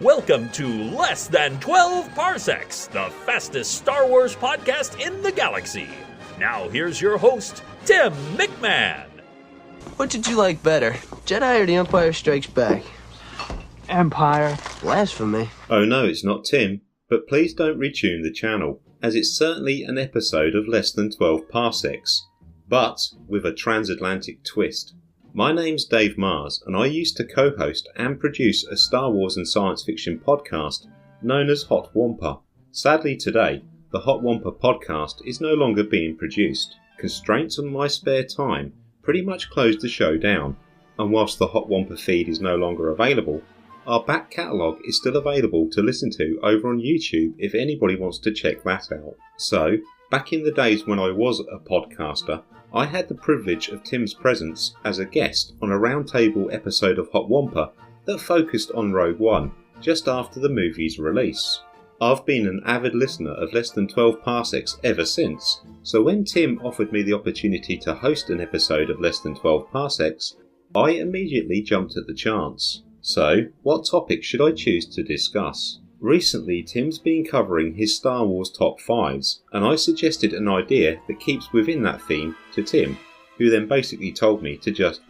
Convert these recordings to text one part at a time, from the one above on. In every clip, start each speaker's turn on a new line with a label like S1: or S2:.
S1: Welcome to Less Than 12 Parsecs, the fastest Star Wars podcast in the galaxy. Now here's your host, Tim McMahon.
S2: What did you like better, Jedi or The Empire Strikes Back?
S3: Empire.
S2: Blasphemy.
S4: Oh no, it's not Tim, but please don't retune the channel, as it's certainly an episode of Less Than 12 Parsecs, but with a transatlantic twist. My name's Dave Mars, and I used to co-host and produce a Star Wars and science fiction podcast known as Hot Wampa. Sadly today, the Hot Wampa podcast is no longer being produced. Constraints on my spare time pretty much closed the show down, and whilst the Hot Wampa feed is no longer available, our back catalogue is still available to listen to over on YouTube if anybody wants to check that out. So, back in the days when I was a podcaster, I had the privilege of Tim's presence as a guest on a roundtable episode of Hot Wampa that focused on Rogue One, just after the movie's release. I've been an avid listener of Less Than 12 Parsecs ever since, so when Tim offered me the opportunity to host an episode of Less Than 12 Parsecs, I immediately jumped at the chance. So, what topic should I choose to discuss? Recently, Tim's been covering his Star Wars top 5s, and I suggested an idea that keeps within that theme to Tim, who then basically told me to just,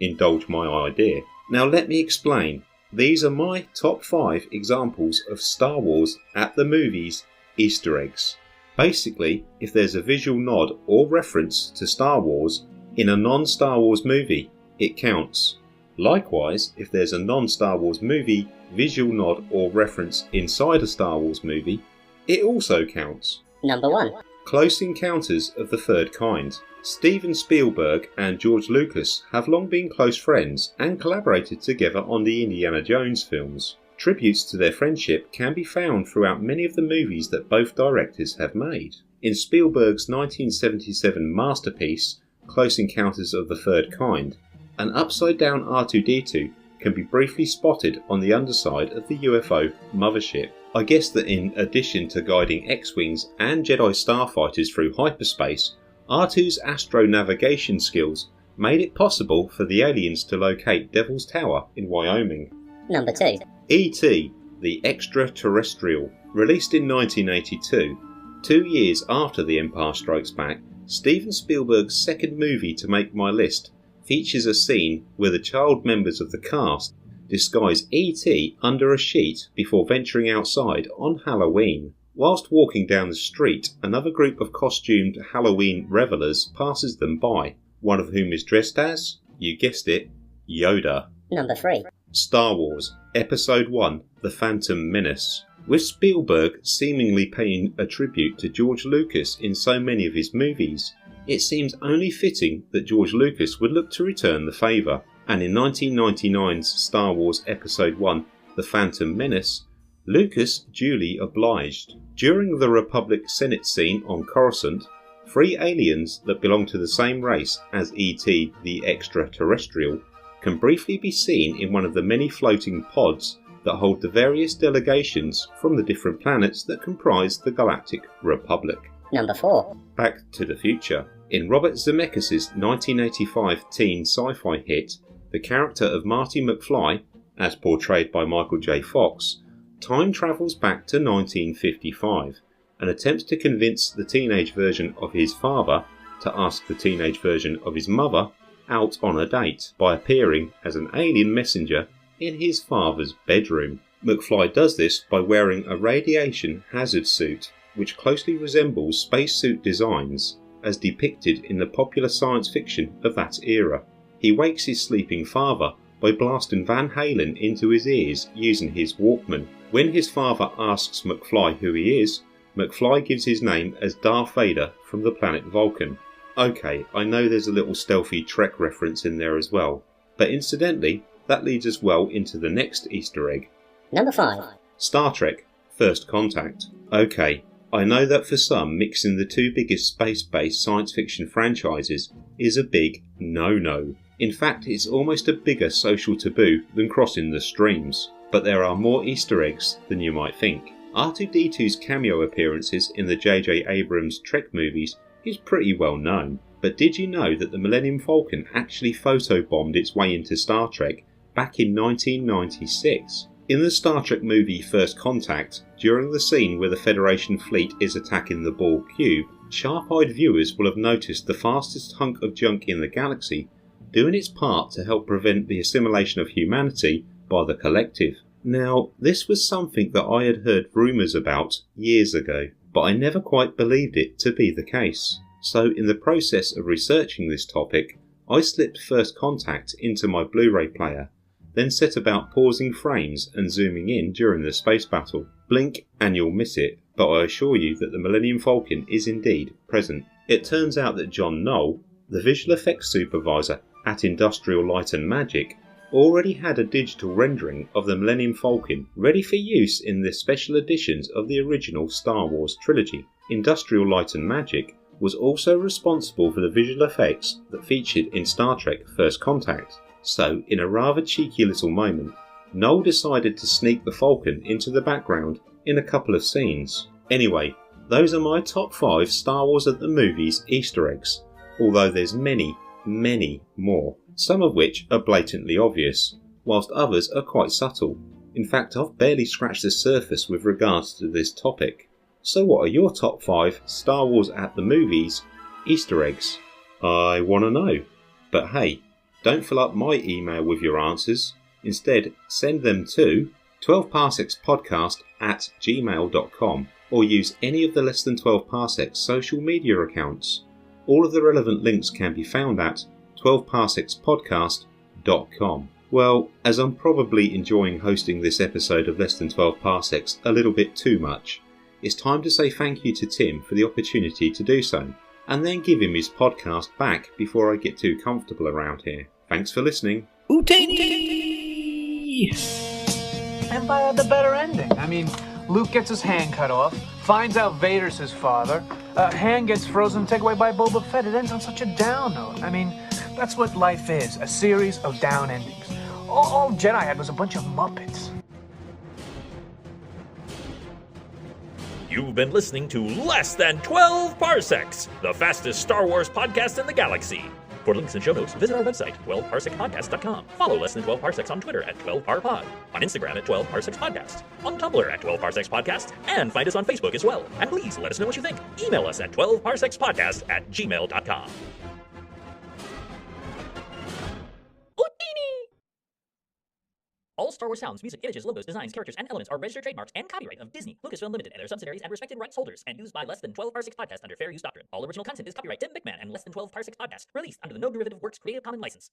S4: indulge my idea. Now let me explain. These are my top 5 examples of Star Wars at the movies Easter eggs. Basically, if there's a visual nod or reference to Star Wars in a non-Star Wars movie, it counts. Likewise, if there's a non-Star Wars movie visual nod or reference inside a Star Wars movie, it also counts.
S5: Number 1.
S4: Close Encounters of the Third Kind. Steven Spielberg and George Lucas have long been close friends and collaborated together on the Indiana Jones films. Tributes to their friendship can be found throughout many of the movies that both directors have made. In Spielberg's 1977 masterpiece, Close Encounters of the Third Kind, an upside-down R2-D2 can be briefly spotted on the underside of the UFO mothership. I guess that in addition to guiding X-Wings and Jedi starfighters through hyperspace, R2's astro-navigation skills made it possible for the aliens to locate Devil's Tower in Wyoming.
S5: Number 2.
S4: E.T. the Extraterrestrial. Released in 1982, 2 years after The Empire Strikes Back, Steven Spielberg's second movie to make my list features a scene where the child members of the cast disguise E.T. under a sheet before venturing outside on Halloween. Whilst walking down the street, another group of costumed Halloween revellers passes them by, one of whom is dressed as, you guessed it, Yoda.
S5: Number 3.
S4: Star Wars, Episode 1, The Phantom Menace. With Spielberg seemingly paying a tribute to George Lucas in so many of his movies, it seems only fitting that George Lucas would look to return the favour, and in 1999's Star Wars Episode 1, The Phantom Menace, Lucas duly obliged. During the Republic Senate scene on Coruscant, 3 aliens that belong to the same race as E.T. the Extraterrestrial can briefly be seen in one of the many floating pods that hold the various delegations from the different planets that comprise the Galactic Republic.
S5: Number 4.
S4: Back to the Future. In Robert Zemeckis' 1985 teen sci-fi hit, the character of Marty McFly, as portrayed by Michael J. Fox, time travels back to 1955 and attempts to convince the teenage version of his father to ask the teenage version of his mother out on a date by appearing as an alien messenger in his father's bedroom. McFly does this by wearing a radiation hazard suit which closely resembles spacesuit designs as depicted in the popular science fiction of that era. He wakes his sleeping father by blasting Van Halen into his ears using his Walkman. When his father asks McFly who he is, McFly gives his name as Darth Vader from the planet Vulcan. Okay, I know there's a little stealthy Trek reference in there as well, but incidentally, that leads us well into the next Easter egg.
S5: Number 5.
S4: Star Trek, First Contact. Okay, I know that for some, mixing the two biggest space-based science fiction franchises is a big no-no. In fact, it's almost a bigger social taboo than crossing the streams. But there are more Easter eggs than you might think. R2-D2's cameo appearances in the J.J. Abrams Trek movies is pretty well known. But did you know that the Millennium Falcon actually photobombed its way into Star Trek back in 1996? In the Star Trek movie First Contact, during the scene where the Federation fleet is attacking the Ball Cube, sharp-eyed viewers will have noticed the fastest hunk of junk in the galaxy doing its part to help prevent the assimilation of humanity by the collective. Now, this was something that I had heard rumours about years ago, but I never quite believed it to be the case. So in the process of researching this topic, I slipped First Contact into my Blu-ray player, then set about pausing frames and zooming in during the space battle. Blink and you'll miss it, but I assure you that the Millennium Falcon is indeed present. It turns out that John Knoll, the visual effects supervisor at Industrial Light and Magic, already had a digital rendering of the Millennium Falcon ready for use in the special editions of the original Star Wars trilogy. Industrial Light and Magic was also responsible for the visual effects that featured in Star Trek First Contact. So, in a rather cheeky little moment, Noel decided to sneak the Falcon into the background in a couple of scenes. Anyway, those are my top 5 Star Wars at the Movies Easter eggs, although there's many more, some of which are blatantly obvious, whilst others are quite subtle. In fact, I've barely scratched the surface with regards to this topic. So what are your top 5 Star Wars at the Movies Easter eggs? I want to know. But hey, don't fill up my email with your answers. Instead, send them to 12parsecs.podcast@gmail.com or use any of the Less Than 12 Parsecs social media accounts. All of the relevant links can be found at 12parsecs.podcast.com. Well, as I'm probably enjoying hosting this episode of Less Than 12 Parsecs a little bit too much, it's time to say thank you to Tim for the opportunity to do so, and then give him his podcast back before I get too comfortable around here. Thanks for listening.
S3: Empire had the better ending. I mean, Luke gets his hand cut off, finds out Vader's his father, hand gets frozen and taken away by Boba Fett. It ends on such a down note. I mean, that's what life is, a series of down endings. All Jedi had was a bunch of Muppets.
S1: You've been listening to Less Than 12 Parsecs, the fastest Star Wars podcast in the galaxy. For links and show notes, visit our website, 12parsecsPodcast.com. Follow Less Than 12 Parsecs on Twitter at 12parpod, on Instagram at 12parsecsPodcast, on Tumblr at 12parsecsPodcast, and find us on Facebook as well. And please let us know what you think. Email us at 12parsecsPodcast@gmail.com. All Star Wars sounds, music, images, logos, designs, characters, and elements are registered trademarks and copyright of Disney, Lucasfilm Limited, and their subsidiaries and respected rights holders, and used by Less Than 12 Parsecs Podcast under Fair Use Doctrine. All original content is copyright Tim McMahon and Less Than 12 Parsecs Podcast, released under the No Derivative Works Creative Commons license.